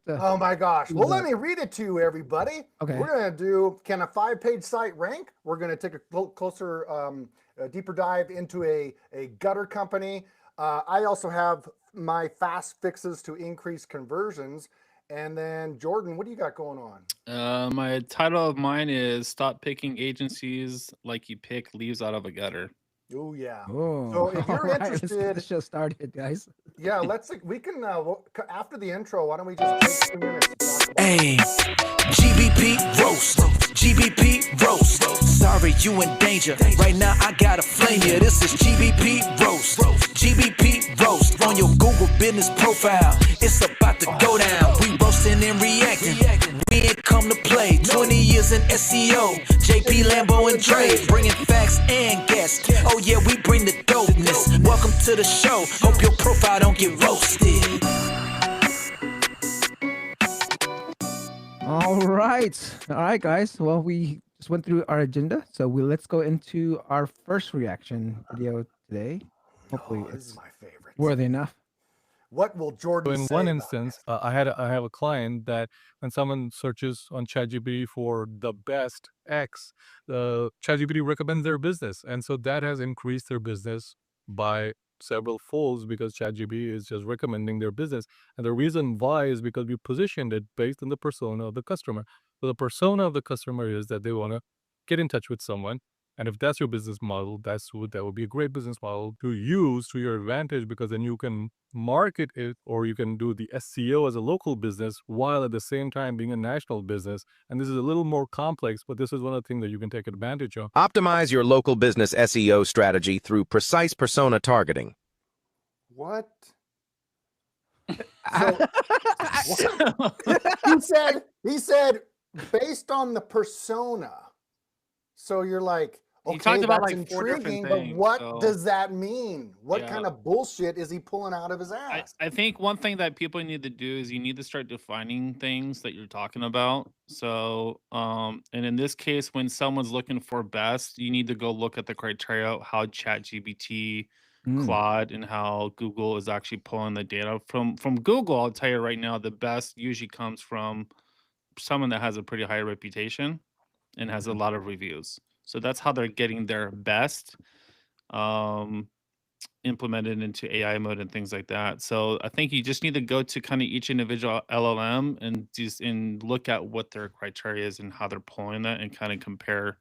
Oh my gosh. do Well, let the- me read it to you, everybody. Okay. We're going to do, can a 5-page site rank? We're going to take a closer, a deeper dive into a gutter company. I also have my fast fixes to increase conversions. And then Jordan, what do you got going on? My title of mine is "Stop Picking Agencies Like You Pick Leaves Out of a Gutter." Oh yeah. Oh, So if all you're right. Let's get the interested, show started, guys. yeah, we can, after the intro, why don't we just take 2 minutes to talk about Hey, GBP roast, GBP roast. Sorry, you in danger. Right now, I gotta flame you. This is GBP roast, GBP roast. On your Google business profile, it's about to go down. We roasting and reacting. We ain't come to play. 20 years in SEO, JP, Lambo, and Dre. Bringing facts and guests. Oh yeah, we bring the dopeness. Welcome to the show. Hope your profile don't get roasted. All right, guys. Well, we just went through our agenda, so let's go into our first reaction video today. Hopefully, this is it's my favorite. worthy enough. What will Jordan In say one about instance, this? I have a client that when someone searches on ChatGPT for the best X, the ChatGPT recommends their business, and so that has increased their business by several folds because ChatGPT is just recommending their business. And the reason why is because we positioned it based on the persona of the customer. So the persona of the customer is that they want to get in touch with someone. And if that's your business model, that would be a great business model to use to your advantage, because then you can market it, or you can do the SEO as a local business while at the same time being a national business. And this is a little more complex, but this is one of the things that you can take advantage of. Optimize your local business SEO strategy through precise persona targeting. What? He said based on the persona. So you're like, He okay, talked about, that's like, 4 different intriguing, but things, what so- does that mean? What Yeah. kind of bullshit is he pulling out of his ass? I think one thing that people need to do is you need to start defining things that you're talking about. So, and in this case, when someone's looking for best, you need to go look at the criteria of how ChatGPT, Claude, and how Google is actually pulling the data from Google. I'll tell you right now, the best usually comes from someone that has a pretty high reputation and has a lot of reviews. So that's how they're getting their best. Implemented into AI mode and things like that. So I think you just need to go to kind of each individual LLM and look at what their criteria is and how they're pulling that, and kind of compare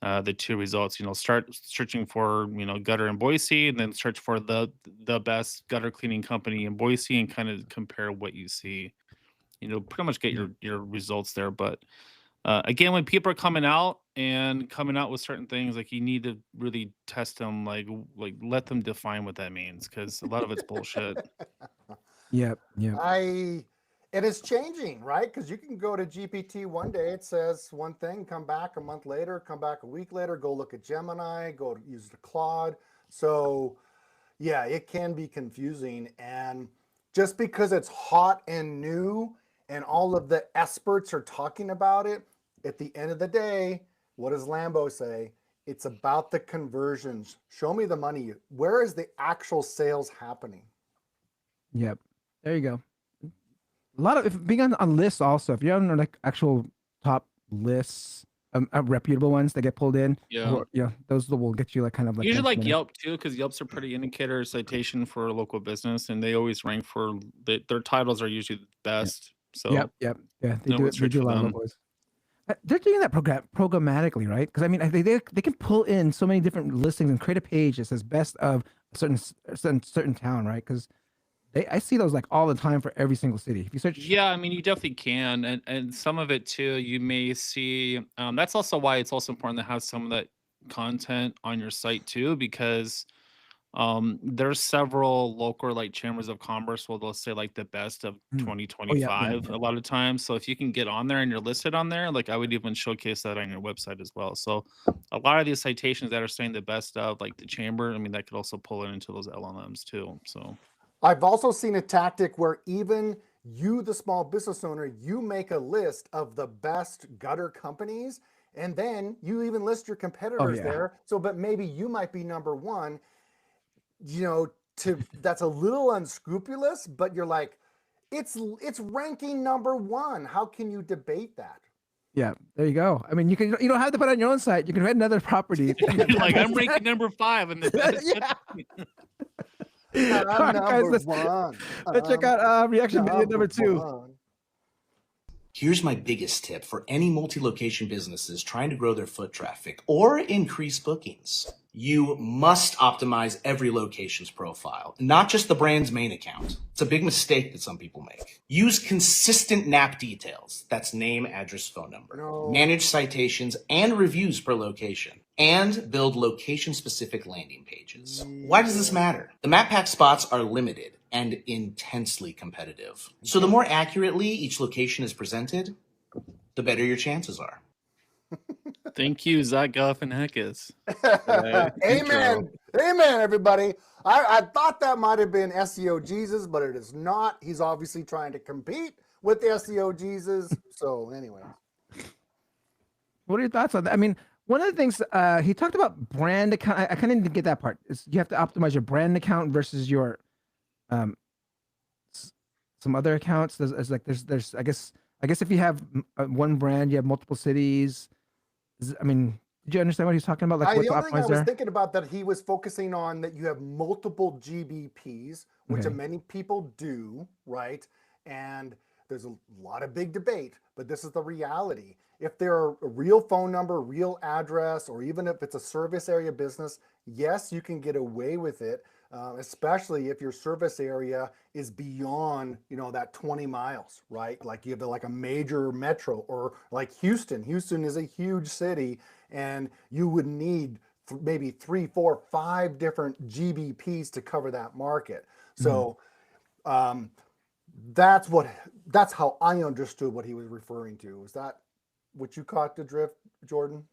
the two results. Start searching for gutter in Boise, and then search for the best gutter cleaning company in Boise, and kind of compare what you see. Pretty much get your results there. But again, when people are coming out with certain things, like, you need to really test them, like let them define what that means, because a lot of it's bullshit. Yep. It is changing, right? Because you can go to GPT one day, it says one thing, come back a month later, come back a week later, go look at Gemini, go use the Claude. So yeah, it can be confusing. And just because it's hot and new and all of the experts are talking about it, at the end of the day, what does Lambo say? It's about the conversions. Show me the money. Where is the actual sales happening? Yep. There you go. A lot of, if being on lists also, if you're on like actual top lists, reputable ones that get pulled in, those will get you like kind of like Usually like mentioned. Yelp too, because Yelp's a pretty indicator citation for a local business, and they always rank for their titles are usually the best. So Yep. Yeah, they no do. one They search do a for lot of them. logos. They're doing that programmatically, right? Because I mean, they can pull in so many different listings and create a page that says best of a certain town, right? Because I see those like all the time for every single city. If you search, Yeah, I mean, you definitely can, and some of it too, you may see. That's also why it's also important to have some of that content on your site too, because there's several local like chambers of commerce where they'll say like the best of yeah. 2025 a lot of times. So if you can get on there and you're listed on there, like, I would even showcase that on your website as well. So a lot of these citations that are saying the best of like the chamber, I mean, that could also pull it into those LLMs too. So I've also seen a tactic where even you, the small business owner, you make a list of the best gutter companies, and then you even list your competitors there. So, but maybe you might be number one. That's a little unscrupulous, but you're like, It's ranking number 1. How can you debate that? Yeah, there you go. I mean, you don't have to put it on your own site. You can rent another property. Like I'm ranking number 5 in the yeah. All right, guys, number 1. let's check out reaction video number 2. 1. Here's my biggest tip for any multi-location businesses trying to grow their foot traffic or increase bookings. You must optimize every location's profile, not just the brand's main account. It's a big mistake that some people make. Use consistent NAP details. That's name, address, phone number. No. Manage citations and reviews per location. And build location-specific landing pages. Why does this matter? The map pack spots are limited and intensely competitive. So the more accurately each location is presented, the better your chances are. Thank you, Zach Galifianakis. Amen. Amen, everybody. I thought that might have been SEO Jesus, but it is not. He's obviously trying to compete with the SEO Jesus. So anyway. What are your thoughts on that? I mean, one of the things he talked about brand account. I kind of didn't get that part. Is you have to optimize your brand account versus your some other accounts. There's I guess if you have one brand, you have multiple cities. I mean, did you understand what he's talking about? Like The only thing I was thinking about that he was focusing on that you have multiple GBPs, which many people do, right? And there's a lot of big debate, but this is the reality. If they're a real phone number, real address, or even if it's a service area business, yes, you can get away with it, especially if your service area is beyond, that 20 miles, right? Like you have like a major metro, or like Houston. Houston is a huge city, and you would need maybe 3, 4, 5 different GBPs to cover that market. So that's how I understood what he was referring to. Is that what you caught the drift, Jordan?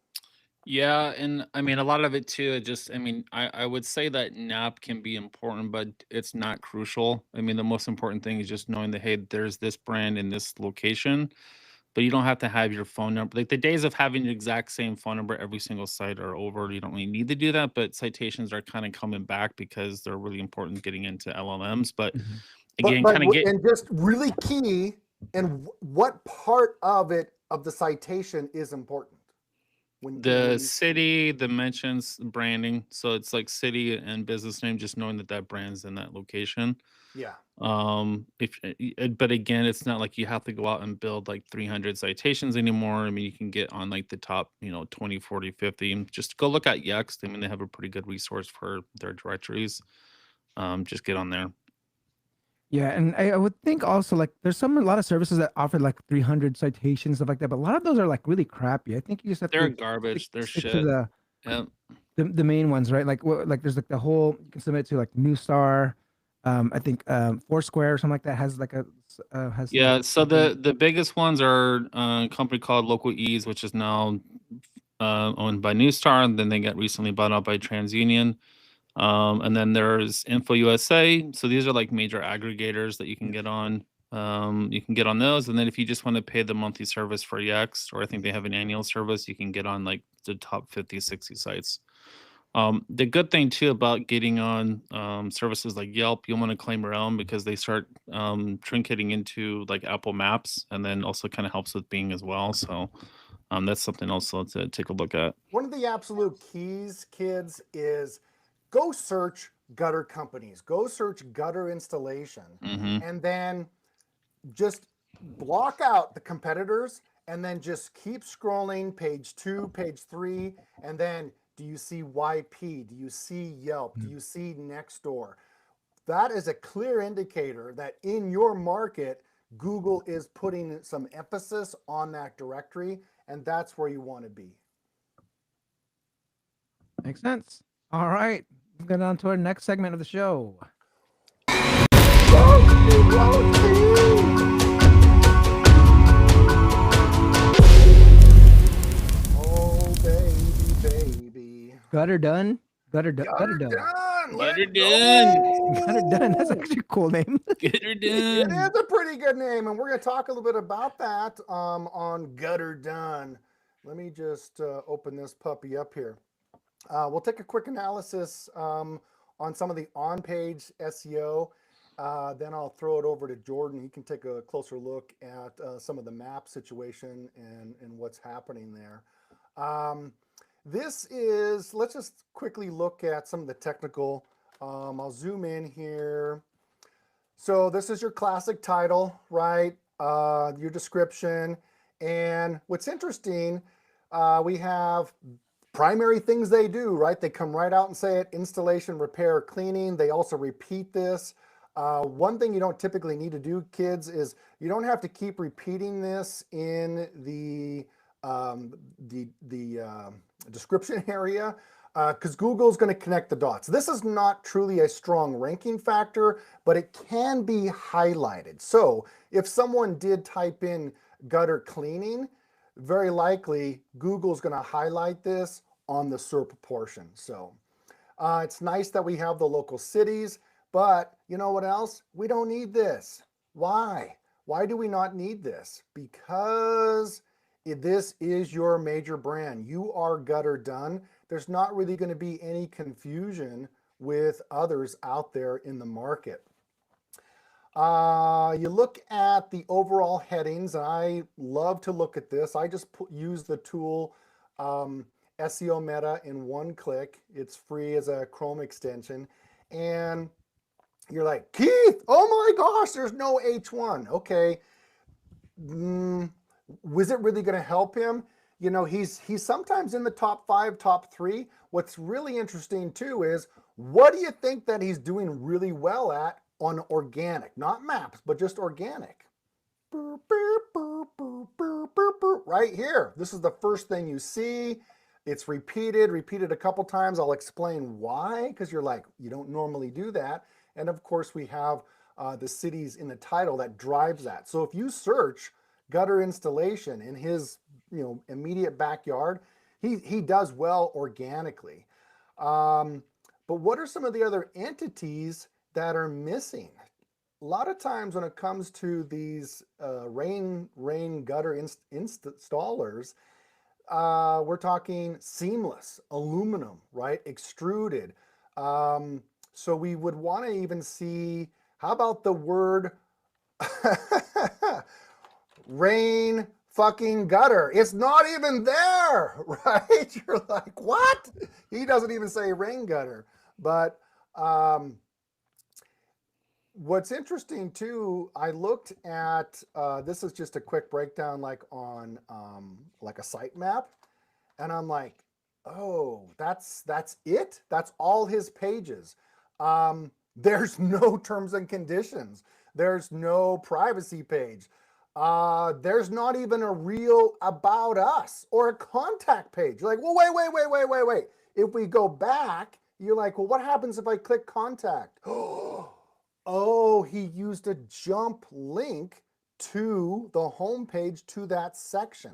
Yeah, and I mean a lot of it too. I would say that NAP can be important, but it's not crucial. I mean, the most important thing is just knowing that, hey, there's this brand in this location, but you don't have to have your phone number. Like the days of having the exact same phone number every single site are over. You don't really need to do that, but citations are kind of coming back because they're really important getting into LLMs. But again, and just really key, and what part of the citation is important? The city, the mentions, branding. So it's like city and business name, just knowing that brand's in that location. Yeah. But again, it's not like you have to go out and build like 300 citations anymore. I mean, you can get on like the top, 20, 40, 50, and just go look at Yext. I mean, they have a pretty good resource for their directories. Just get on there. Yeah, and I would think also like there's a lot of services that offer like 300 citations, stuff like that, but a lot of those are like really crappy. I think you just have They're to garbage. They're stick shit. to the main ones, right? Like there's like the whole, you can submit to like New Star. I think Foursquare or something like that has like has so the biggest ones are a company called Local Ease, which is now owned by New Star, and then they got recently bought out by TransUnion. And then there's Info USA. So these are like major aggregators that you can get on. You can get on those, and then if you just want to pay the monthly service for Yext, or I think they have an annual service, you can get on like the top 50, 60 sites. The good thing too about getting on services like Yelp, you'll want to claim your own because they start trinketing into like Apple Maps, and then also kind of helps with Bing as well. So that's something also to take a look at. One of the absolute keys, kids, is go search gutter companies, go search gutter installation, and then just block out the competitors, and then just keep scrolling page 2, page 3, and then do you see YP? Do you see Yelp? Do you see Nextdoor? That is a clear indicator that in your market, Google is putting some emphasis on that directory, and that's where you want to be. Makes sense. All right, let's get on to our next segment of the show. Oh, baby. Gutter done. Gutter done. Gutter done. That's actually a cool name. Gutter done. It is a pretty good name, and we're going to talk a little bit about that on Gutter Done. Let me just open this puppy up here. We'll take a quick analysis on some of the on-page SEO. Then I'll throw it over to Jordan. He can take a closer look at some of the map situation and what's happening there. This is, let's just quickly look at some of the technical. I'll zoom in here. So this is your classic title, right? Your description. And what's interesting, we have primary things they do, right? They come right out and say it: installation, repair, cleaning. They also repeat this. One thing you don't typically need to do, kids, is you don't have to keep repeating this in the description area, because Google's going to connect the dots. This is not truly a strong ranking factor, but it can be highlighted. So if someone did type in gutter cleaning, very likely Google's going to highlight this on the SERP portion. So it's nice that we have the local cities, but you know what else? We don't need this. Why? Why do we not need this? Because this is your major brand. You are gutter done. There's not really going to be any confusion with others out there in the market. You look at the overall headings, and I love to look at this. I just use the tool SEO Meta in one click. It's free as a Chrome extension. And you're like, Keith, oh my gosh, there's no H1. Okay. Was it really going to help him? You know, he's sometimes in the top 5, top 3. What's really interesting too is, what do you think that he's doing really well at on organic? Not maps, but just organic. Right here. This is the first thing you see. It's repeated a couple times. I'll explain why, because you're like, you don't normally do that. And of course, we have the cities in the title that drives that. So if you search gutter installation in his immediate backyard, he does well organically. But what are some of the other entities that are missing? A lot of times when it comes to these rain gutter installers, we're talking seamless, aluminum, right? Extruded. So we would want to even see, how about the word rain fucking gutter? It's not even there, right? You're like, what? He doesn't even say rain gutter. But what's interesting too, I looked at, this is just a quick breakdown, like on like a sitemap, and I'm like, oh, that's it? That's all his pages. There's no terms and conditions. There's no privacy page. There's not even a real about us or a contact page. You're like, well, wait. If we go back, you're like, well, what happens if I click contact? Oh, he used a jump link to the homepage to that section.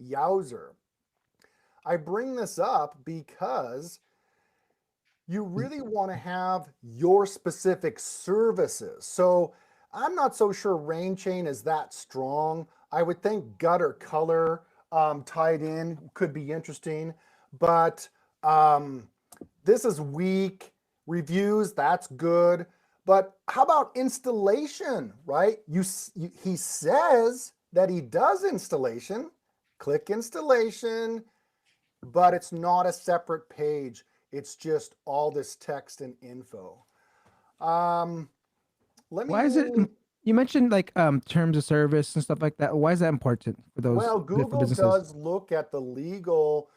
Yowzer. I bring this up because you really want to have your specific services. So I'm not so sure Rain Chain is that strong. I would think gutter color tied in could be interesting, but this is weak. Reviews, that's good. But how about installation, right? He says that he does installation. Click installation, but it's not a separate page. It's just all this text and info. Why is it? You mentioned like terms of service and stuff like that. Why is that important for those? Well, for Google businesses? does look at the legal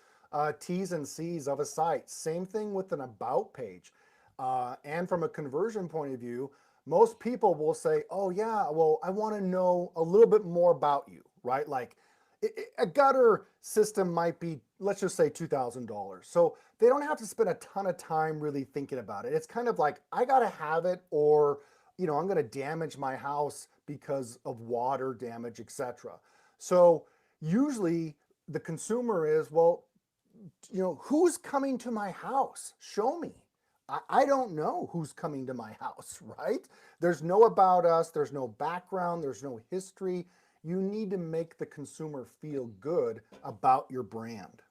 T's and C's of a site. Same thing with an about page. And from a conversion point of view, most people will say, oh yeah, well, I want to know a little bit more about you, right? Like a gutter system might be, let's just say $2,000. So they don't have to spend a ton of time really thinking about it. It's kind of like, I got to have it, or, I'm going to damage my house because of water damage, etc. So usually the consumer is, well, who's coming to my house? Show me. I don't know who's coming to my house, right? There's no about us, there's no background, there's no history. You need to make the consumer feel good about your brand.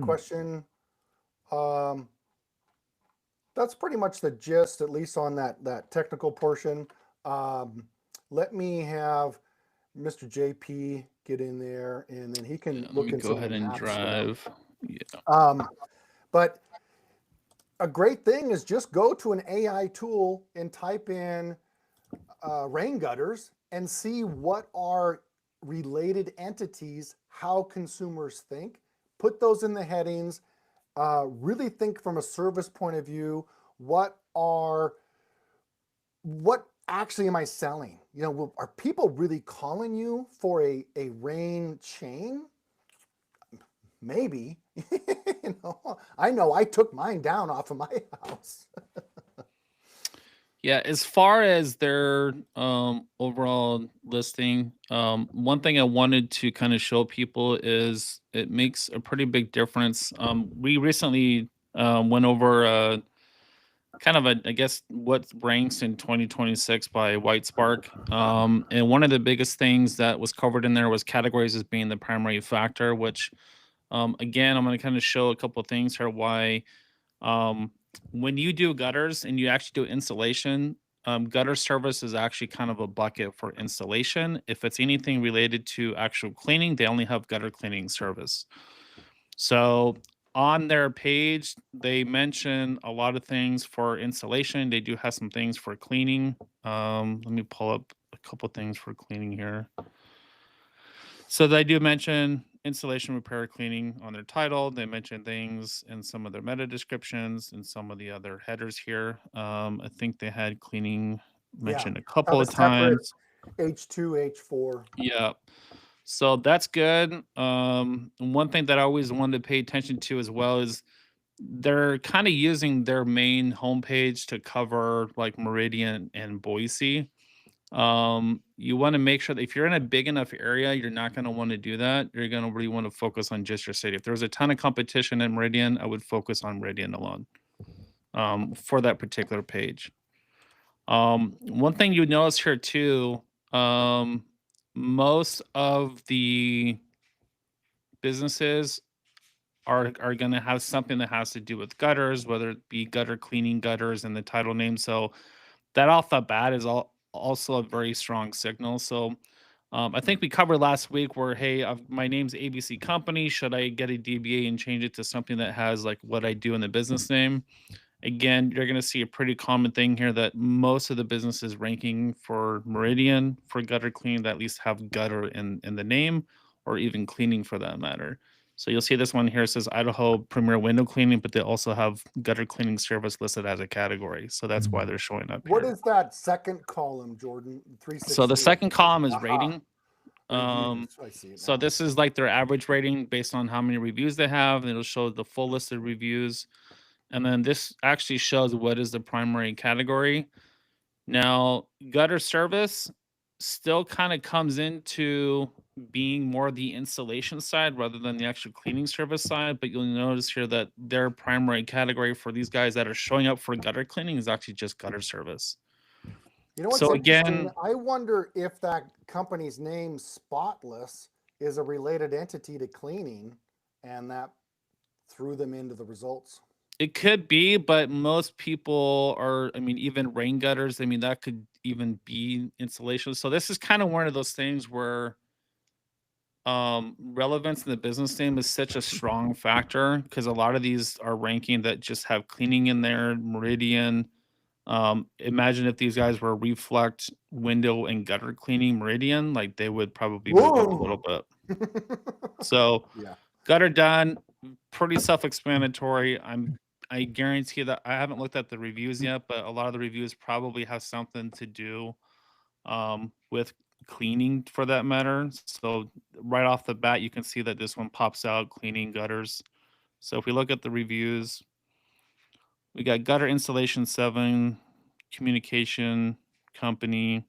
Question, that's pretty much the gist, at least on that technical portion. Let me have Mr. JP get in there, and then he can Let look me in go some ahead of the and math drive. stuff. Yeah. But a great thing is just go to an AI tool and type in rain gutters and see what are related entities, how consumers think. Put those in the headings. Really think from a service point of view, what actually am I selling? You know, are people really calling you for a rain chain? Maybe. You know, I took mine down off of my house. Yeah, as far as their overall listing, one thing I wanted to kind of show people is it makes a pretty big difference. We recently went over kind of I guess what ranks in 2026 by White Spark. And one of the biggest things that was covered in there was categories as being the primary factor, which again, I'm going to kind of show a couple of things here why when you do gutters and you actually do installation, gutter service is actually kind of a bucket for installation. If it's anything related to actual cleaning, they only have gutter cleaning service. So on their page, they mention a lot of things for installation. They do have some things for cleaning. Let me pull up a couple things for cleaning here. So they do mention installation, repair, cleaning on their title. They mention things in some of their meta descriptions and some of the other headers here. I think they had cleaning mentioned a couple of times. H2, H4. Yeah. So that's good. One thing that I always wanted to pay attention to as well is they're kind of using their main homepage to cover like Meridian and Boise. You want to make sure that if you're in a big enough area, you're not going to want to do that. You're going to really want to focus on just your city. If there was a ton of competition in Meridian, I would focus on Meridian alone for that particular page. One thing you notice here too, most of the businesses are going to have something that has to do with gutters, whether it be gutter cleaning gutters in the title name. So that off the bat is also a very strong signal. So I think we covered last week where, hey, my name's ABC Company. Should I get a DBA and change it to something that has like what I do in the business name? Again, you're going to see a pretty common thing here that most of the businesses ranking for Meridian for gutter cleaning that at least have gutter in the name or even cleaning for that matter. So you'll see this one here says Idaho Premier Window Cleaning, but they also have gutter cleaning service listed as a category. So that's why they're showing up What here. is that second column, Jordan? 360. So the second column is Aha. rating. Reviews. I see it So now. this is like their average rating based on how many reviews they have, and it'll show the full list of reviews. And then this actually shows what is the primary category. Now, gutter service still kind of comes into being more the installation side rather than the actual cleaning service side. But you'll notice here that their primary category for these guys that are showing up for gutter cleaning is actually just gutter service. You know what's So interesting? again, I wonder if that company's name, Spotless, is a related entity to cleaning, and that threw them into the results. it could be, but most people are, I mean, even rain gutters, I mean, that could even be installation. So this is kind of one of those things where relevance in the business name is such a strong factor because a lot of these are ranking that just have cleaning in there, Meridian. Imagine if these guys were Reflect, Window, and Gutter Cleaning Meridian, like they would probably move up a little bit. So Yeah. gutter done, pretty self-explanatory. I guarantee that I haven't looked at the reviews yet, but a lot of the reviews probably have something to do with cleaning for that matter. So right off the bat, you can see that this one pops out, cleaning gutters. So if we look at the reviews, we got gutter installation 7, communication company.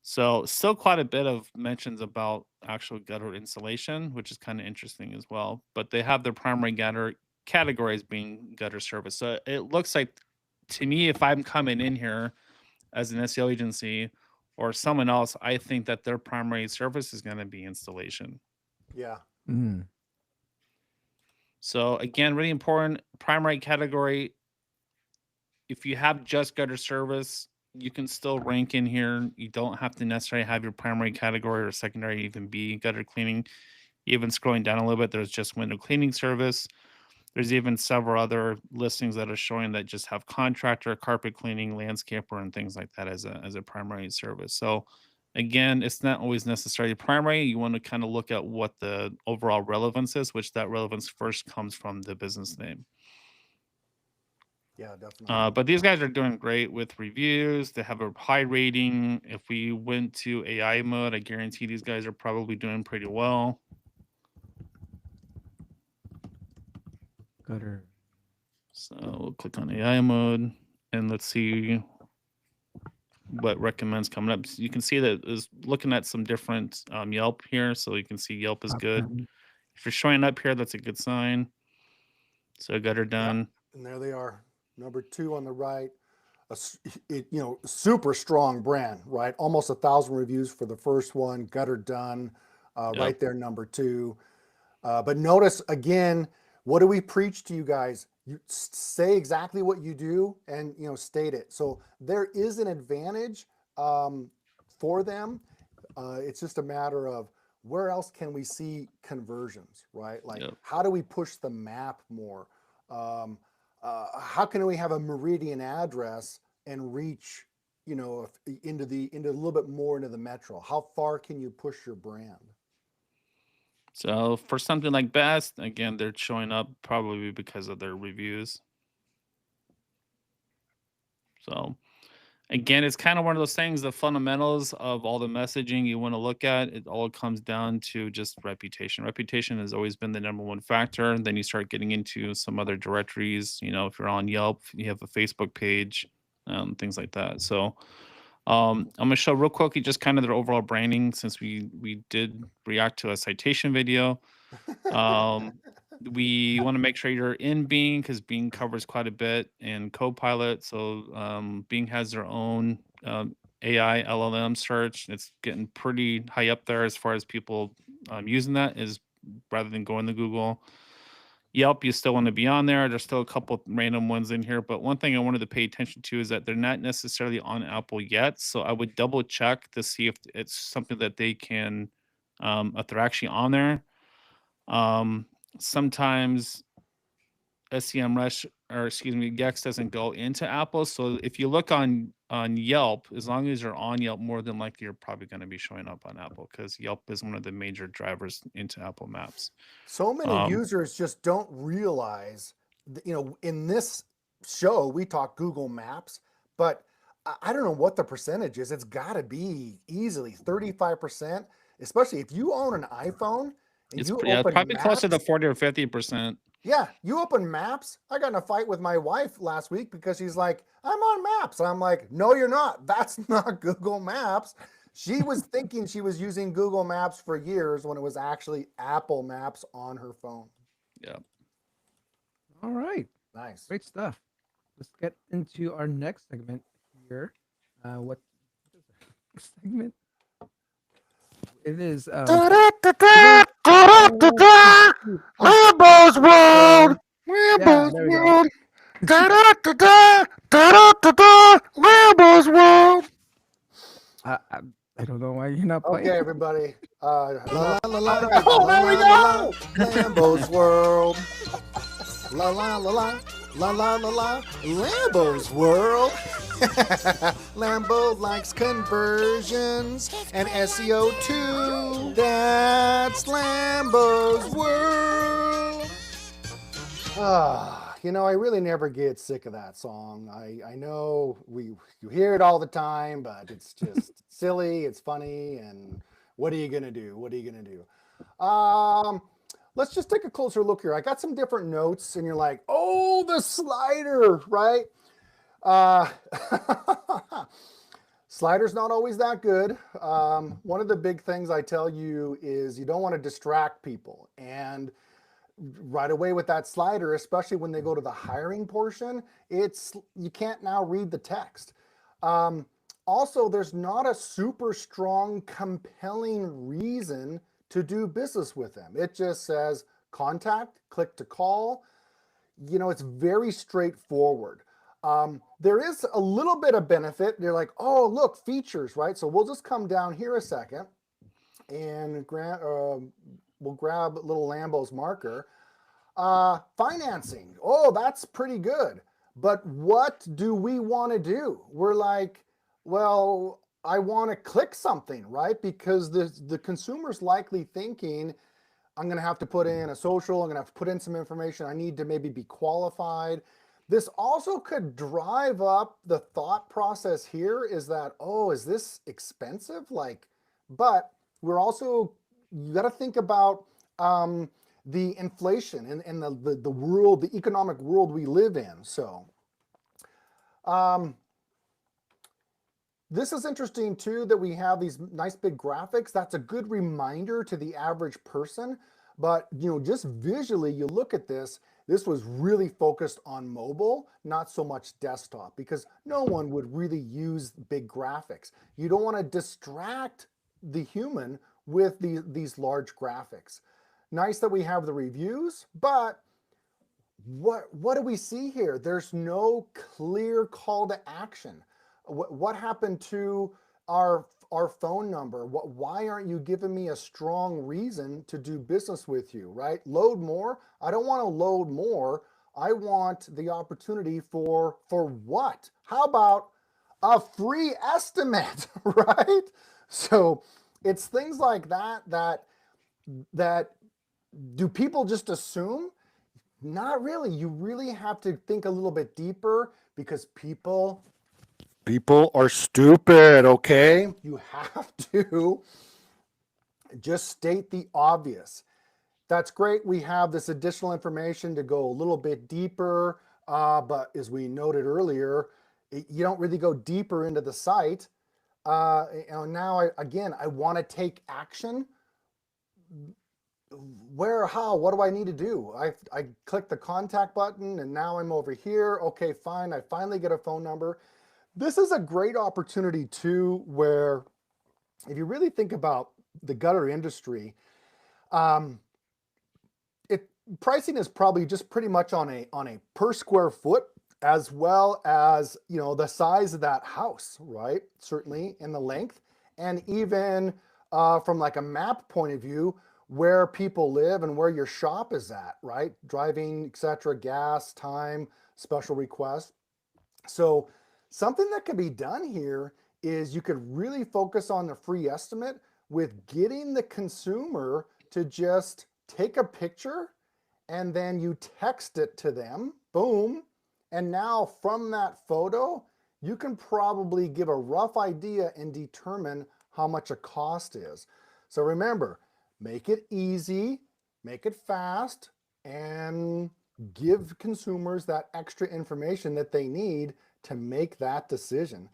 So still quite a bit of mentions about actual gutter installation, which is kind of interesting as well. But they have their primary gutter categories being gutter service. So it looks like to me, if I'm coming in here as an SEO agency or someone else, I think that their primary service is going to be installation. Yeah. So again, really important primary category if you have just gutter service, you can still rank in here. You don't have to necessarily have your primary category or secondary even be gutter cleaning. Even scrolling down a little bit, there's just window cleaning service. There's even several other listings that are showing that just have contractor, carpet cleaning, landscaper, and things like that as a primary service. So again, it's not always necessarily primary. You want to kind of look at what the overall relevance is, which that relevance first comes from the business name. Yeah, definitely. But these guys are doing great with reviews. They have a high rating. If we went to AI mode, I guarantee these guys are probably doing pretty well. Gutter. So we'll click on AI mode and let's see what recommends coming up. So you can see that is looking at some different Yelp here. So you can see Yelp is good. If you're showing up here, that's a good sign. So gutter done. And there they are. Number 2 on the right. Super strong brand, right? Almost 1,000 reviews for the first one. Gutter done, right there, number 2. But notice again, what do we preach to you guys? You say exactly what you do and state it. So there is an advantage for them. It's just a matter of where else can we see conversions, right? Like how do we push the map more? How can we have a meridian address and reach, into a little bit more into the metro? How far can you push your brand? So for something like Best, again, they're showing up probably because of their reviews. So again, it's kind of one of those things, the fundamentals of all the messaging you want to look at, it all comes down to just reputation. Reputation has always been the #1 factor. And then you start getting into some other directories. If you're on Yelp, you have a Facebook page, things like that. So I'm going to show real quickly just kind of their overall branding since we did react to a citation video. We want to make sure you're in Bing because Bing covers quite a bit and Copilot. So Bing has their own AI LLM search. It's getting pretty high up there as far as people using that is rather than going to Google. Yelp, you still want to be on there. There's still a couple of random ones in here, but one thing I wanted to pay attention to is that they're not necessarily on Apple yet. So I would double check to see if it's something that they can, if they're actually on there. Sometimes SEMrush Gex doesn't go into Apple. So if you look on Yelp, as long as you're on Yelp, more than likely you're probably going to be showing up on Apple because Yelp is one of the major drivers into Apple Maps. So many users just don't realize, in this show we talk Google Maps, but I don't know what the percentage is. It's got to be easily 35%, especially if you own an iPhone. And It's you open probably Maps, closer to 40 or 50%. Yeah, you open Maps. I got in a fight with my wife last week because she's like, I'm on Maps. I'm like, no, you're not. That's not Google Maps. She was thinking she was using Google Maps for years when it was actually Apple Maps on her phone. Yeah. All right. Nice. Great stuff. Let's get into our next segment here. What is the segment? It is Lambo's World. Lambo's World. Lambo's World. I don't know why you're not playing. Okay, everybody. Oh, there we go. Lambo's World. La la la la. La la la la. Lambo's World. Lambo likes conversions and SEO too. That's Lambo's World. I really never get sick of that song. I know you hear it all the time, but it's just silly, it's funny, and what are you gonna do? What are you gonna do? Let's just take a closer look here. I got some different notes, and you're like, oh, the slider, right? Slider's not always that good. One of the big things I tell you is you don't want to distract people. And right away with that slider, especially when they go to the hiring portion, you can't now read the text. Also, there's not a super strong, compelling reason to do business with them. It just says contact, click to call. It's very straightforward. There is a little bit of benefit. They're like, oh, look, features, right? So we'll just come down here a second and we'll grab little Lambo's marker. Financing. Oh, that's pretty good. But what do we want to do? We're like, well, I want to click something, right? Because the consumer's likely thinking, I'm going to have to put in a social, I'm going to have to put in some information, I need to maybe be qualified. This also could drive up the thought process here is that, oh, is this expensive? But we're also, you got to think about the inflation and the world, the economic world we live in. So this is interesting too, that we have these nice big graphics. That's a good reminder to the average person. But just visually, you look at this, this was really focused on mobile, not so much desktop, because no one would really use big graphics. You don't want to distract the human with these large graphics. Nice that we have the reviews, but what do we see here? There's no clear call to action. What happened to our phone number? Why aren't you giving me a strong reason to do business with you, right? Load more. I don't want to load more. I want the opportunity for what? How about a free estimate, right? So it's things like that do people just assume? Not really. You really have to think a little bit deeper, because people are stupid, okay? You have to just state the obvious. That's great. We have this additional information to go a little bit deeper, but as we noted earlier, you don't really go deeper into the site. Now, I want to take action. Where, how, what do I need to do? I click the contact button and now I'm over here. Okay, fine. I finally get a phone number. This is a great opportunity too, where if you really think about the gutter industry, pricing is probably just pretty much on a per square foot, as well as the size of that house, right? Certainly in the length, and even from like a map point of view, where people live and where your shop is at, right? Driving, etc., gas, time, special requests. So something that can be done here is you could really focus on the free estimate with getting the consumer to just take a picture and then you text it to them, boom. And now from that photo, you can probably give a rough idea and determine how much a cost is. So remember, make it easy, make it fast, and give consumers that extra information that they need to make that decision.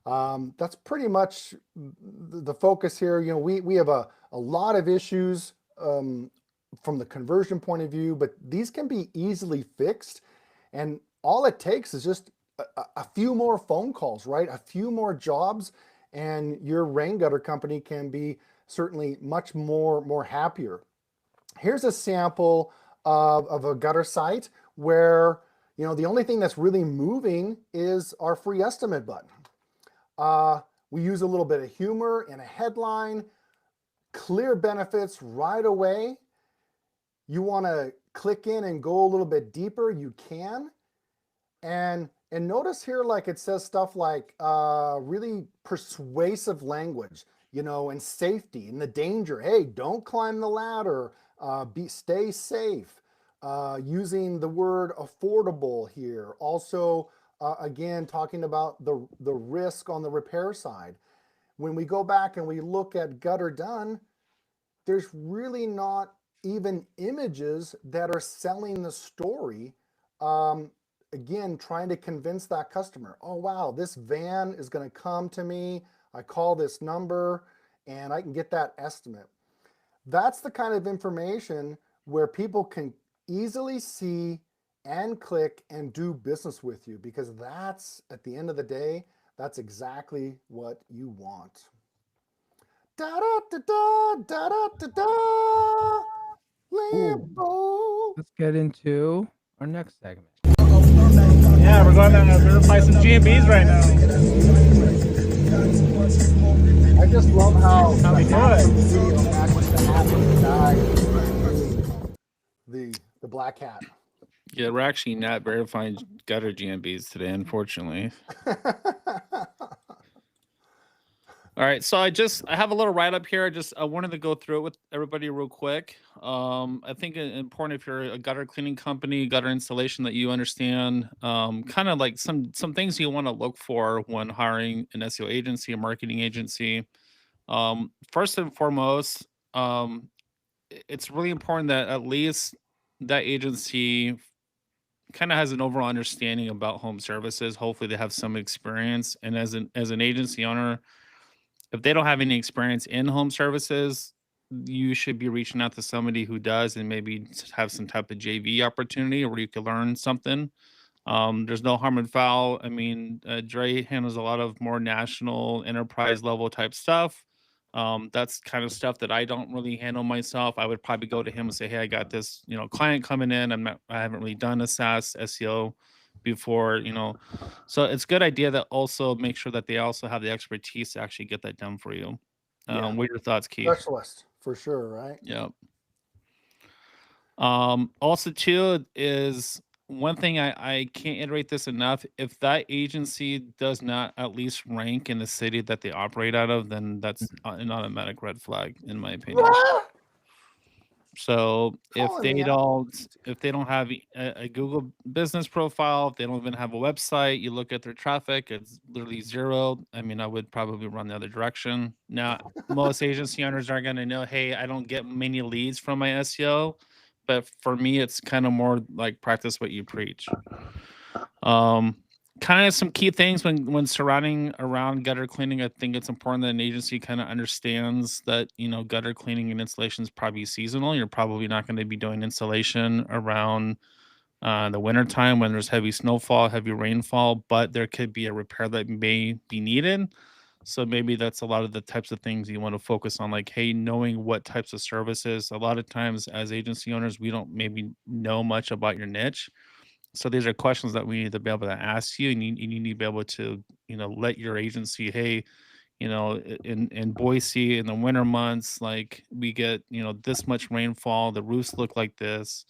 That's pretty much the focus here. We have a lot of issues from the conversion point of view, but these can be easily fixed. And all it takes is just a few more phone calls, right? A few more jobs, and your rain gutter company can be certainly much more happier. Here's a sample of a gutter site where the only thing that's really moving is our free estimate button. We use a little bit of humor in a headline, clear benefits right away. You want to click in and go a little bit deeper, you can. And notice here, like it says stuff like really persuasive language, and safety and the danger. Hey, don't climb the ladder, stay safe. Using the word affordable here. Also, again, talking about the risk on the repair side. When we go back and we look at gutter done, there's really not even images that are selling the story. Again, trying to convince that customer, oh wow, this van is going to come to me. I call this number and I can get that estimate. That's the kind of information where people can easily see and click and do business with you, because that's, at the end of the day, that's exactly what you want. Da da da da da da da da. Lambo. Let's get into our next segment. Yeah, we're going to verify some GMBs right now. I just love how How we the do half it. of the video matches the half of the guy doing the black hat. Yeah, we're actually not verifying gutter GMBs today, unfortunately. All right, so I have a little write up here. I wanted to go through it with everybody real quick. I think it's important if you're a gutter cleaning company, gutter installation, that you understand kind of like some things you want to look for when hiring an SEO agency, a marketing agency. First and foremost, it's really important that at least that agency kind of has an overall understanding about home services. Hopefully, they have some experience, and as an agency owner, if they don't have any experience in home services, you should be reaching out to somebody who does and maybe have some type of JV opportunity where you can learn something. There's no harm in foul. I mean, Dre handles a lot of more national enterprise level type stuff. That's kind of stuff that I don't really handle myself. I would probably go to him and say, "Hey, I got this, client coming in. I haven't really done a SaaS SEO before, So it's a good idea that also make sure that they also have the expertise to actually get that done for you. Yeah. What are your thoughts, Keith? Specialist for sure, right? Yep. Also too is one thing I can't iterate this enough. If that agency does not at least rank in the city that they operate out of, then that's an automatic red flag, in my opinion. So Calling me out. if they don't have a Google business profile, if they don't even have a website, you look at their traffic, it's literally zero. I mean, I would probably run the other direction. Now, most agency owners are going to know, hey, I don't get many leads from my SEO, but for me, it's kind of more like practice what you preach. Kind of some key things when surrounding around gutter cleaning. I think it's important that an agency kind of understands that gutter cleaning and installation is probably seasonal. You're probably not going to be doing installation around the winter time when there's heavy snowfall, heavy rainfall, but there could be a repair that may be needed. So maybe that's a lot of the types of things you want to focus on, like, hey, knowing what types of services. A lot of times as agency owners, we don't maybe know much about your niche. So these are questions that we need to be able to ask you, and you need to be able to, let your agency, hey, in Boise in the winter months, like we get, this much rainfall, the roofs look like this.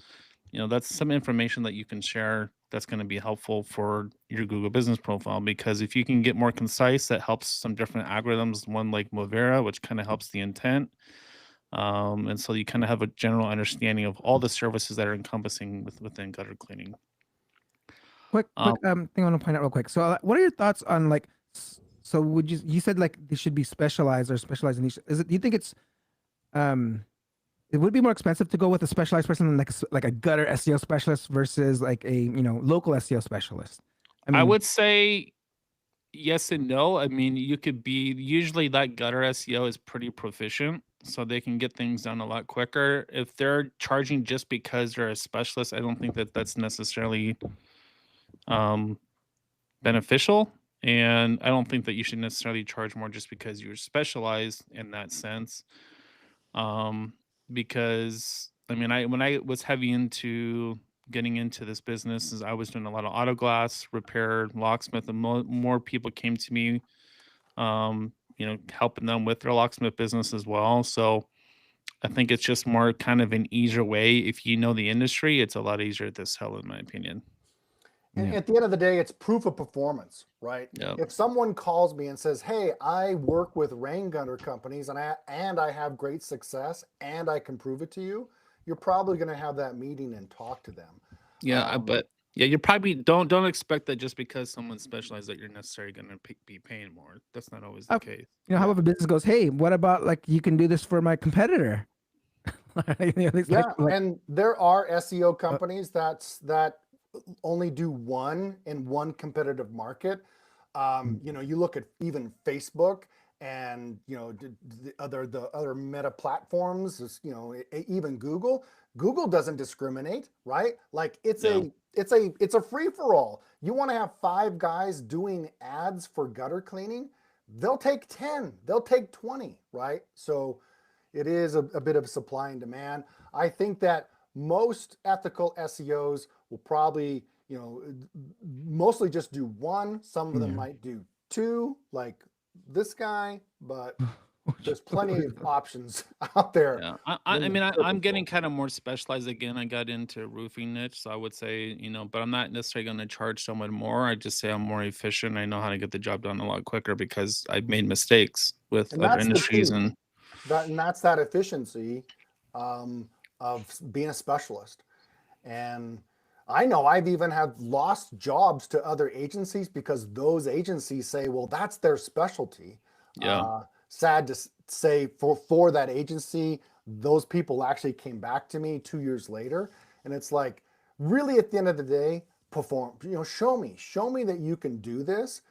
That's some information that you can share that's going to be helpful for your Google business profile, because if you can get more concise, that helps some different algorithms, one like Movera, which kind of helps the intent. And so you kind of have a general understanding of all the services that are encompassing within gutter cleaning. Quick thing I want to point out real quick. So, what are your thoughts on like? So, would you said like they should be specialized or specialized in each? Do you think it's it would be more expensive to go with a specialized person than like a gutter SEO specialist versus like a local SEO specialist? I would say yes and no. I mean, you could be usually that gutter SEO is pretty proficient, so they can get things done a lot quicker. If they're charging just because they're a specialist, I don't think that that's necessarily beneficial, and I don't think that you should necessarily charge more just because you're specialized in that sense. Because I mean, when I was heavy into getting into this business, is I was doing a lot of auto glass repair, locksmith, and more people came to me, helping them with their locksmith business as well. So I think it's just more kind of an easier way. If you know the industry, it's a lot easier to sell, in my opinion. And at the end of the day, it's proof of performance, right? Yep. If someone calls me and says, "Hey, I work with rain gunner companies and I have great success and I can prove it to you," you're probably going to have that meeting and talk to them. Yeah, but yeah, you probably don't expect that just because someone's specialized that you're necessarily going to be paying more. That's not always the case. How if a business goes, hey, what about like you can do this for my competitor? And there are SEO companies that only do one in one competitive market. You look at even Facebook and the other meta platforms, even Google. Google doesn't discriminate, right? Like it's a free for all. You want to have 5 guys doing ads for gutter cleaning, they'll take 10, they'll take 20, right? So it is a bit of supply and demand. I think that most ethical SEOs will probably you know, mostly just do one. Some of them Yeah. might do two, like this guy, but there's plenty of options out there. Yeah, in I the mean, I'm purpose getting world. kind of more specialized again. I got into roofing niche, so I would say, but I'm not necessarily going to charge someone more. I just say I'm more efficient. I know how to get the job done a lot quicker because I've made mistakes with And other that's the industries. key. And That's that efficiency of being a specialist. And I know I've even have lost jobs to other agencies because those agencies say, well, that's their specialty. yeah, Sad to say for that agency, those people actually came back to me 2 years later. And it's like, really at the end of the day, perform, show me that you can do this.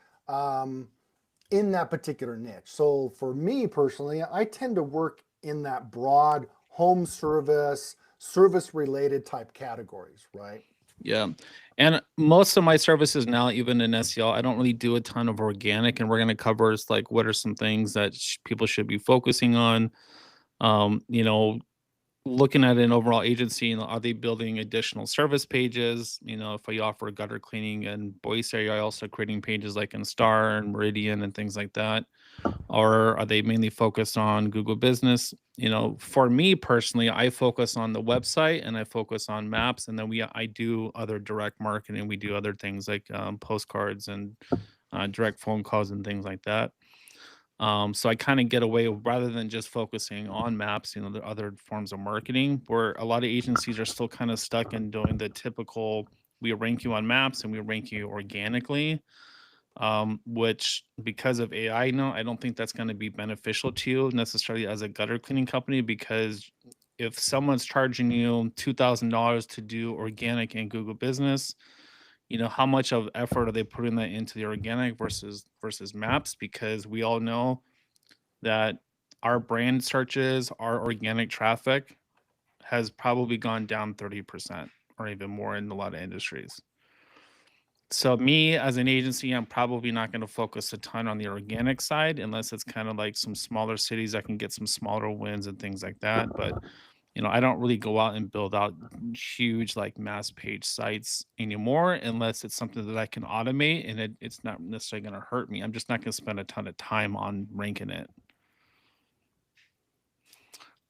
In that particular niche. So for me personally, I tend to work in that broad home service related type categories, right? yeah. And most of my services now, even in SEO, I don't really do a ton of organic. And we're going to cover like what are some things that people should be focusing on. Um, you know, Looking at an overall agency, are they building additional service pages? If I offer gutter cleaning in Boise, I also creating pages like in Star and Meridian and things like that. Or are they mainly focused on Google Business? For me personally, I focus on the website and I focus on maps, and then I do other direct marketing. We do other things like postcards and direct phone calls and things like that. So I kind of get away rather than just focusing on maps, there are other forms of marketing where a lot of agencies are still kind of stuck in doing the typical, we rank you on maps and we rank you organically, which because of AI now, I don't think that's going to be beneficial to you necessarily as a gutter cleaning company, because if someone's charging you $2,000 to do organic in Google Business, how much of effort are they putting that into the organic versus maps? Because we all know that our brand searches, our organic traffic has probably gone down 30% or even more in a lot of industries. So me as an agency, I'm probably not going to focus a ton on the organic side unless it's kind of like some smaller cities I can get some smaller wins and things like that. But I don't really go out and build out huge like mass page sites anymore unless it's something that I can automate and it's not necessarily going to hurt me. I'm just not going to spend a ton of time on ranking it.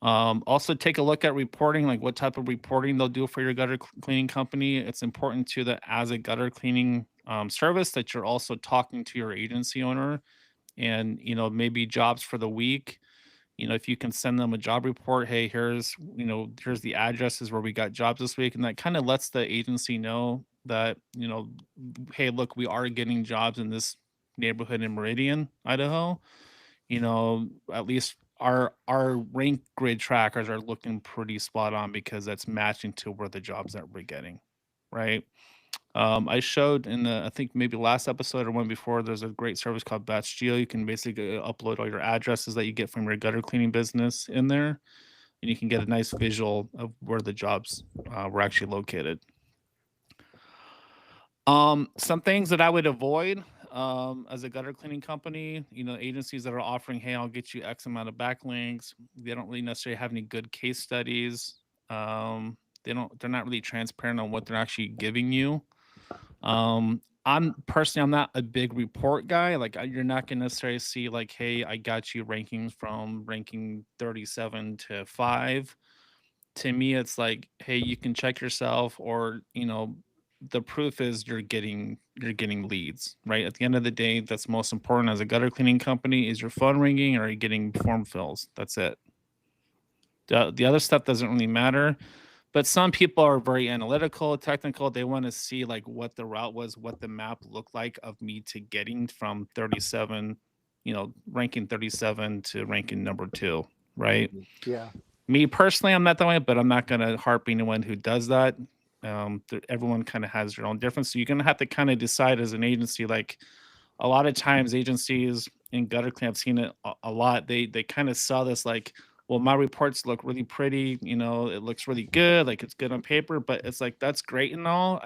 Also take a look at reporting, like what type of reporting they'll do for your gutter cleaning company. It's important too that as a gutter cleaning service that you're also talking to your agency owner and, maybe jobs for the week. If you can send them a job report, hey, here's the addresses where we got jobs this week. And that kind of lets the agency know that, hey, look, we are getting jobs in this neighborhood in Meridian, Idaho. At least our rank grid trackers are looking pretty spot on because that's matching to where the jobs that we're getting, right? I showed in the, I think maybe last episode or one before, there's a great service called Batch Geo. You can basically upload all your addresses that you get from your gutter cleaning business in there, and you can get a nice visual of where the jobs were actually located. Some things that I would avoid as a gutter cleaning company, agencies that are offering, hey, I'll get you X amount of backlinks. They don't really necessarily have any good case studies. They're not really transparent on what they're actually giving you. I'm not a big report guy. Like you're not going to necessarily see like, hey, I got you rankings from ranking 37 to 5. To me, it's like, hey, you can check yourself, or the proof is you're getting leads, right? At the end of the day, that's most important as a gutter cleaning company. Is your phone ringing, or are you getting form fills? That's it. The other stuff doesn't really matter. But some people are very analytical, technical. They want to see like what the route was, what the map looked like of me to getting from 37, ranking 37 to ranking number 2, right? Yeah. Me personally, I'm not that way, but I'm not going to harp anyone who does that. Everyone kind of has their own difference. So you're going to have to kind of decide as an agency, like a lot of times agencies in gutter clean, I've seen it a lot. They kind of saw this like, well, my reports look really pretty, it looks really good, like it's good on paper, but it's like, that's great and all.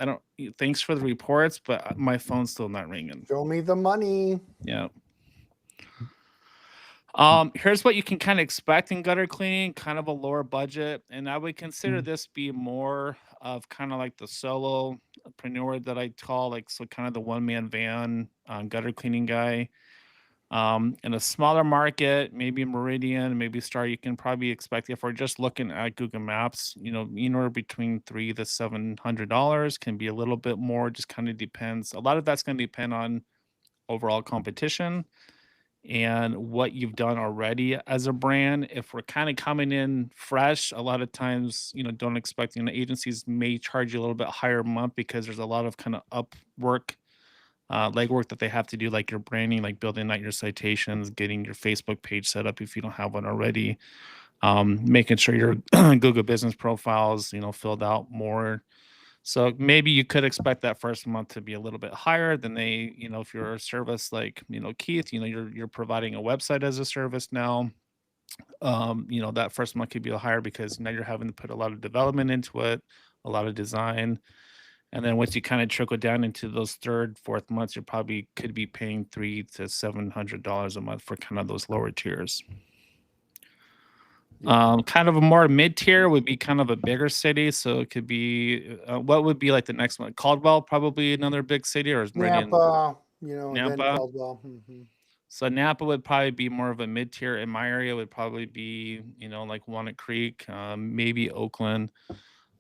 Thanks for the reports, but my phone's still not ringing. Show me the money. Yeah. Here's what you can kind of expect in gutter cleaning, kind of a lower budget. And I would consider this be more of kind of like the solo entrepreneur that I call like, so kind of the one-man van, gutter cleaning guy. In a smaller market, maybe Meridian, maybe Star, you can probably expect, if we're just looking at Google Maps, anywhere between $300 to $700, can be a little bit more, just kind of depends. A lot of that's going to depend on overall competition and what you've done already as a brand. If we're kind of coming in fresh, a lot of times, don't expect, agencies may charge you a little bit higher a month because there's a lot of kind of up work, legwork that they have to do, like your branding, like building out your citations, getting your Facebook page set up if you don't have one already, making sure your Google business profiles, filled out more. So maybe you could expect that first month to be a little bit higher than they, if you're a service like, Keith, you're providing a website as a service now. That first month could be higher because now you're having to put a lot of development into it, a lot of design. And then once you kind of trickle down into those third, fourth months, you probably could be paying $300 to $700 a month for kind of those lower tiers. Kind of a more mid-tier would be kind of a bigger city. So it could be, what would be like the next one? Caldwell, probably another big city, or is Meridian? Napa, and then Napa? Caldwell. Mm-hmm. So Napa would probably be more of a mid-tier. In my area would probably be, like Walnut Creek, maybe Oakland.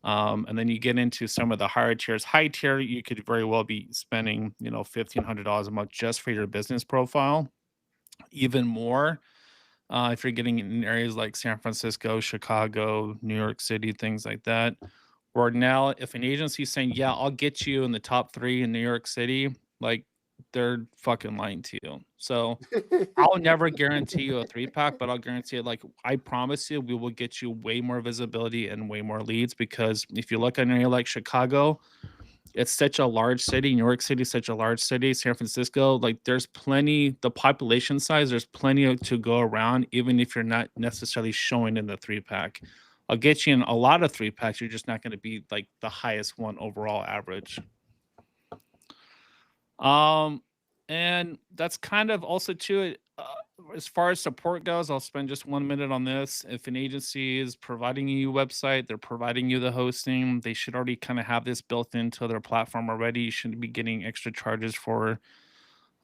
And then you get into some of the higher tiers. High tier, you could very well be spending, $1,500 a month just for your business profile. Even more if you're getting in areas like San Francisco, Chicago, New York City, things like that. Or now, if an agency is saying, yeah, I'll get you in the top 3 in New York City, like, they're fucking lying to you. So I'll never guarantee you a 3-pack, but I'll guarantee it. Like, I promise you, we will get you way more visibility and way more leads, because if you look at an area like Chicago, it's such a large city. New York City is such a large city. San Francisco, like, there's plenty, the population size, there's plenty to go around, even if you're not necessarily showing in the 3-pack. I'll get you in a lot of 3-packs. You're just not going to be like the highest one overall average. And that's kind of also too, as far as support goes, I'll spend just 1 minute on this. If an agency is providing you a website, they're providing you the hosting, they should already kind of have this built into their platform already. You shouldn't be getting extra charges for,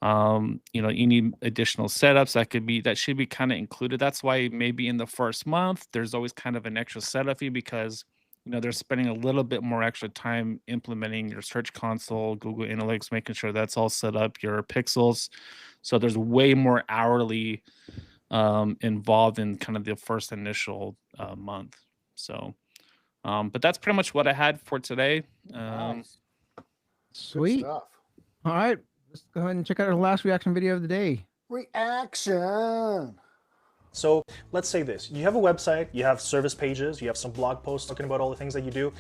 any additional setups. That should be kind of included. That's why maybe in the first month, there's always kind of an extra setup fee, because they're spending a little bit more extra time implementing your Search Console, Google Analytics, making sure that's all set up, your pixels. So there's way more hourly involved in kind of the first initial month. So, but that's pretty much what I had for today. Nice. Sweet. Good stuff. All right, let's go ahead and check out our last reaction video of the day. Reaction. So let's say this, you have a website, you have service pages, you have some blog posts talking about all the things that you do,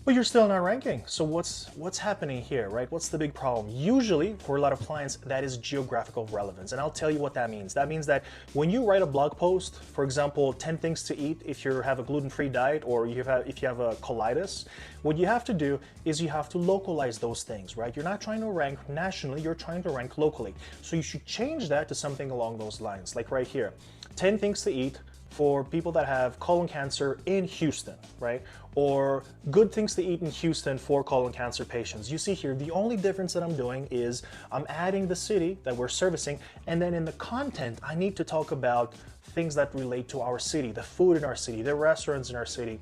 but you're still not ranking. So what's happening here, right? What's the big problem? Usually for a lot of clients, that is geographical relevance. And I'll tell you what that means. That means that when you write a blog post, for example, 10 things to eat if you have a gluten-free diet, or if you have a colitis, what you have to do is you have to localize those things, right? You're not trying to rank nationally, you're trying to rank locally. So you should change that to something along those lines, like right here. 10 things to eat for people that have colon cancer in Houston, right? Or good things to eat in Houston for colon cancer patients. You see here, the only difference that I'm doing is I'm adding the city that we're servicing, and then in the content, I need to talk about things that relate to our city, the food in our city, the restaurants in our city.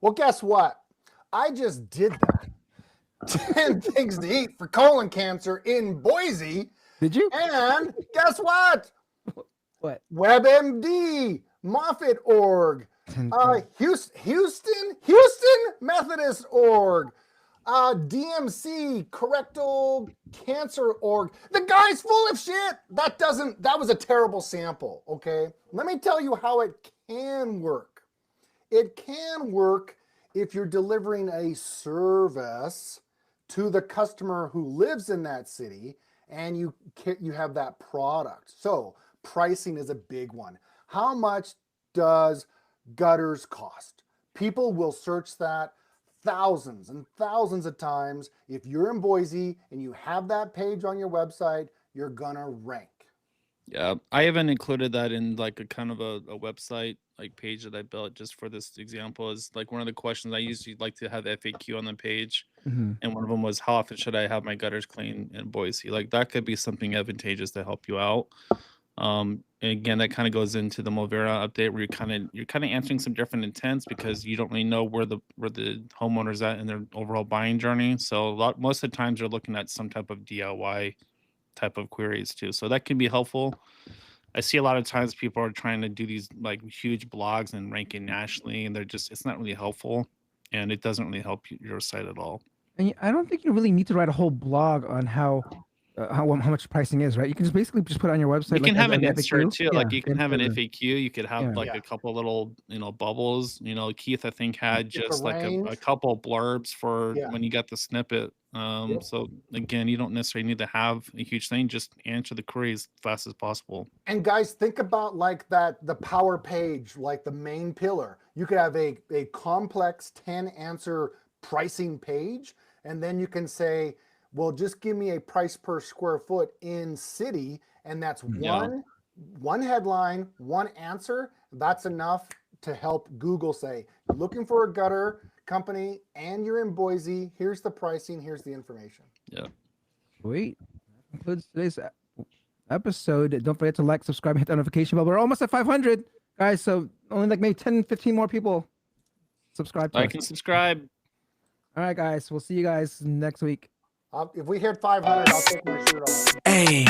Well, guess what? I just did that. 10 things to eat for colon cancer in Boise. Did you? And guess what? What? WebMD, Moffitt.org, Houston Methodist org, DMC, Correctal Cancer org. The guy's full of shit. That was a terrible sample, okay? Let me tell you how it can work. It can work if you're delivering a service to the customer who lives in that city and you have that product. So pricing is a big one. How much does gutters cost? People will search that thousands and thousands of times. If you're in Boise and you have that page on your website, you're gonna rank. Yeah, I even included that in like a kind of a website like page that I built just for this example. Is like one of the questions I usually like to have FAQ on the page, Mhm. and one of them was how often should I have my gutters clean in Boise? Like that could be something advantageous to help you out. And again, that kind of goes into the Movera update where you're kind of answering some different intents because you don't really know where the homeowner's at in their overall buying journey. So most of the times you're looking at some type of DIY type of queries too. So that can be helpful. I see a lot of times people are trying to do these like huge blogs and ranking nationally, and it's not really helpful, and it doesn't really help your site at all. And I don't think you really need to write a whole blog on how much pricing is, right? You can just basically just put it on your website, You like can as have an an insert FAQ. too. Yeah, Like you can have an insert. FAQ. You could have Yeah. like Yeah. a couple little, bubbles. Keith, I think, had It's a just like a range. couple blurbs for Yeah. when you got the snippet. Yep. So again, you don't necessarily need to have a huge thing. Just answer the query as fast as possible. And guys, think about like the power page, like the main pillar. You could have a complex 10 answer pricing page, and then you can say, well, just give me a price per square foot in city, and that's Yeah. one headline, one answer. That's enough to help Google say, you're looking for a gutter company and you're in Boise. Here's the pricing, here's the information. Yeah. Sweet. That concludes today's episode. Don't forget to like, subscribe, and hit the notification bell. We're almost at 500, guys. So only like maybe 10, 15 more people subscribe to Like us. and subscribe. All right, guys. We'll see you guys next week. If we hit 500, I'll take my shirt off. Hey,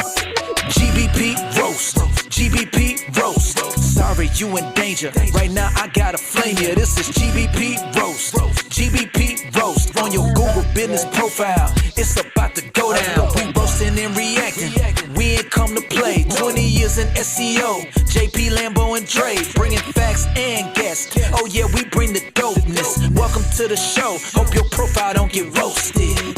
GBP roast, GBP roast. Sorry, you in danger. Right now, I gotta flame you. This is GBP roast, GBP roast. On your Google business profile, it's about to go down. We roasting and reacting. We ain't come to play. 20 years in SEO. JP, Lambo, and Dre, bringing facts and guests. Oh yeah, we bring the dopeness. Welcome to the show. Hope your profile don't get roasted.